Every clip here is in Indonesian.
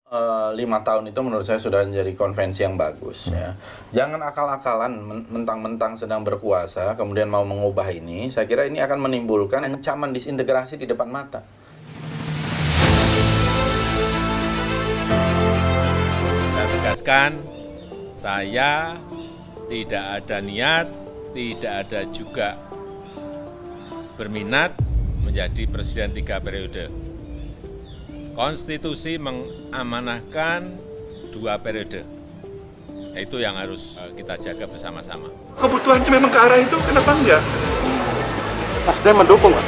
5 tahun itu menurut saya sudah menjadi konvensi yang bagus ya. Jangan akal-akalan mentang-mentang sedang berkuasa kemudian mau mengubah ini. Saya kira ini akan menimbulkan ancaman disintegrasi di depan mata. Saya tegaskan, saya tidak ada niat, tidak ada juga berminat menjadi presiden 3 periode. Konstitusi mengamanahkan 2 periode. Itu yang harus kita jaga bersama-sama. Kebutuhannya memang ke arah itu, kenapa enggak? Nasdem mendukung, Pak?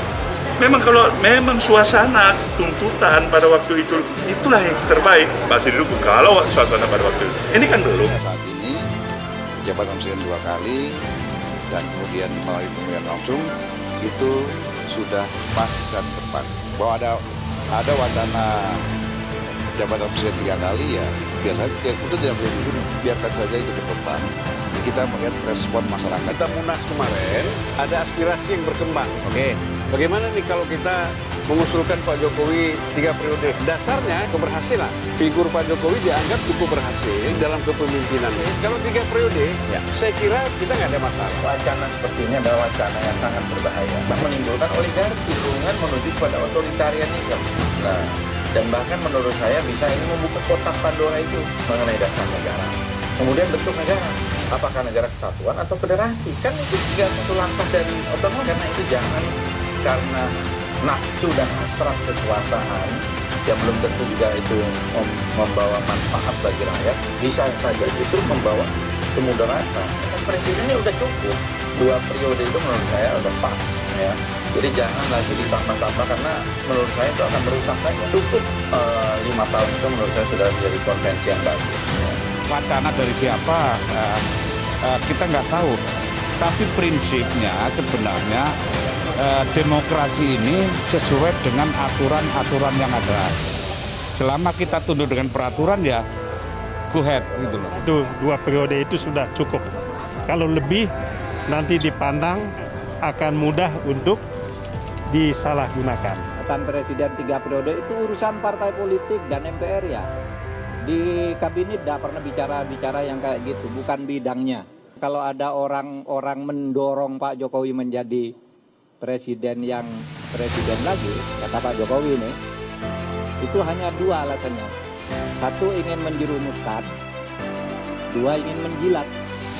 Memang suasana tuntutan pada waktu itu, itulah yang terbaik. Pasti didukung kalau suasana pada waktu itu. Ini kan belum. Saat ini, jabatan presiden 2 kali, dan kemudian melalui pemilihan langsung, itu sudah pas dan tepat. Bahwa ada wacana jabatan presiden 3 kali ya biasanya itu tidak boleh dibunuh, biarkan saja itu berkembang. Kita melihat respon masyarakat. Kita Munas kemarin ada aspirasi yang berkembang. Oke, bagaimana nih kalau kita mengusulkan Pak Jokowi 3 periode? Dasarnya keberhasilan. Figur Pak Jokowi dianggap cukup berhasil dalam kepemimpinan. Kalau 3 periode, ya, saya kira kita nggak ada masalah. Wacana seperti ini adalah wacana yang sangat berbahaya, menimbulkan oligarki, hubungan menuju pada otoritarianisme. Nah, dan bahkan menurut saya bisa ini membuka kotak Pandora itu mengenai dasar negara. Kemudian bentuk negara, apakah negara kesatuan atau federasi? Kan itu juga satu langkah dari otonomi. Karena itu jangan karena nafsu dan hasrat kekuasaan yang belum tentu juga itu membawa manfaat bagi rakyat, bisa saja justru membawa kemudaratan. Kan presidennya udah cukup, 2 periode itu menurut saya udah pas ya. Jadi jangan lagi ditambah-tambah karena menurut saya itu akan merusak saja. Cukup 5 tahun itu menurut saya sudah menjadi konvensi yang bagus ya. Wacana dari siapa kita nggak tahu, tapi prinsipnya sebenarnya demokrasi ini sesuai dengan aturan-aturan yang ada. Selama kita tunduk dengan peraturan ya go ahead gitu loh. Itu 2 periode itu sudah cukup. Kalau lebih nanti dipandang akan mudah untuk disalahgunakan. Presiden 3 periode itu urusan partai politik dan MPR ya. Di kabinet tidak pernah bicara yang kayak gitu, bukan bidangnya. Kalau ada orang mendorong Pak Jokowi menjadi presiden lagi, kata Pak Jokowi ini, itu hanya 2 alasannya. 1 ingin menjerumuskan, 2 ingin menjilat.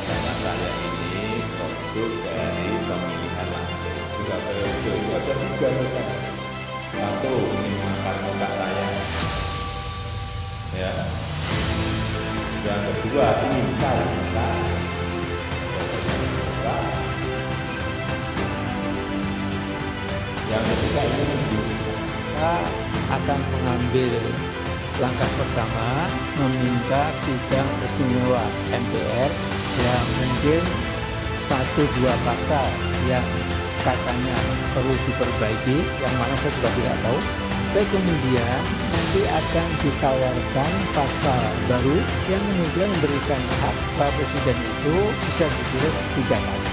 Karena saya ini produk dari pemilihan langsung. 3 periode itu ada 3 macam. 1 ingin makan muka saya. Ya. Yang kedua ingin cari muka. Yang ketiga ingin menunjukkan. Kita akan mengambil langkah pertama, meminta sidang istimewa MPR yang mungkin 1-2 pasal yang katanya perlu diperbaiki, yang mana saya juga tidak tahu. Dan kemudian nanti akan ditawarkan pasal baru yang kemudian memberikan hak Pak Presiden itu bisa dipilih 3 kali.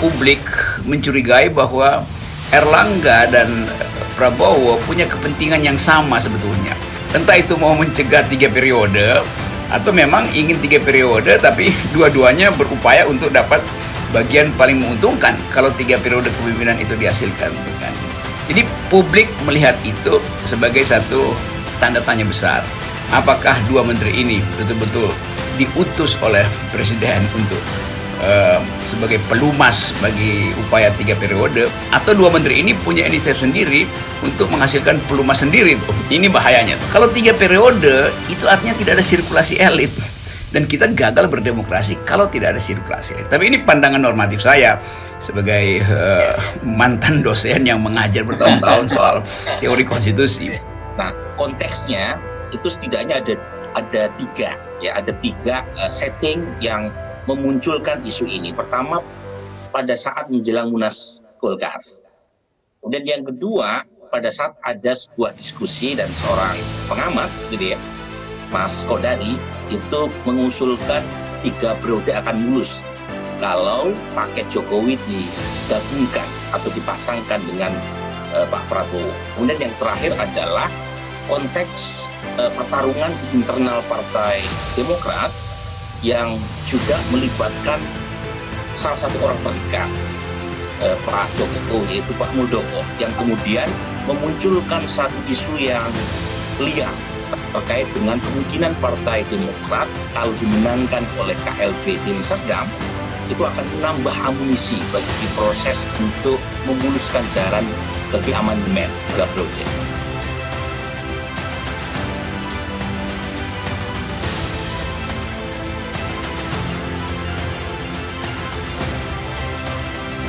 Publik mencurigai bahwa Erlangga dan Prabowo punya kepentingan yang sama sebetulnya. Entah itu mau mencegah 3 periode atau memang ingin 3 periode tapi dua-duanya berupaya untuk dapat bagian paling menguntungkan kalau 3 periode kepemimpinan itu dihasilkan. Jadi publik melihat itu sebagai satu tanda tanya besar. Apakah 2 menteri ini betul-betul diutus oleh presiden untuk sebagai pelumas bagi upaya 3 periode, atau 2 menteri ini punya inisiatif sendiri untuk menghasilkan pelumas sendiri? Ini bahayanya. Kalau 3 periode itu artinya tidak ada sirkulasi elit, dan kita gagal berdemokrasi kalau tidak ada sirkulasi elit. Tapi ini pandangan normatif saya sebagai mantan dosen yang mengajar bertahun-tahun soal teori konstitusi. Nah, konteksnya itu setidaknya ada 3 ya, ada 3 setting yang memunculkan isu ini. Pertama, pada saat menjelang Munas Golkar. Kemudian yang kedua, pada saat ada sebuah diskusi dan seorang pengamat gitu ya, Mas Kodari, itu mengusulkan 3 periode akan mulus kalau paket Jokowi digabungkan atau dipasangkan dengan Pak Prabowo. Kemudian yang terakhir adalah konteks pertarungan di internal Partai Demokrat yang juga melibatkan salah satu orang terdekat Pak Jokowi, yaitu Pak Muldoko, yang kemudian memunculkan satu isu yang liar terkait dengan kemungkinan Partai Demokrat kalau dimenangkan oleh KLB Deli Serdang itu akan menambah amunisi bagi proses untuk memuluskan jalan bagi amandemen 3 periode.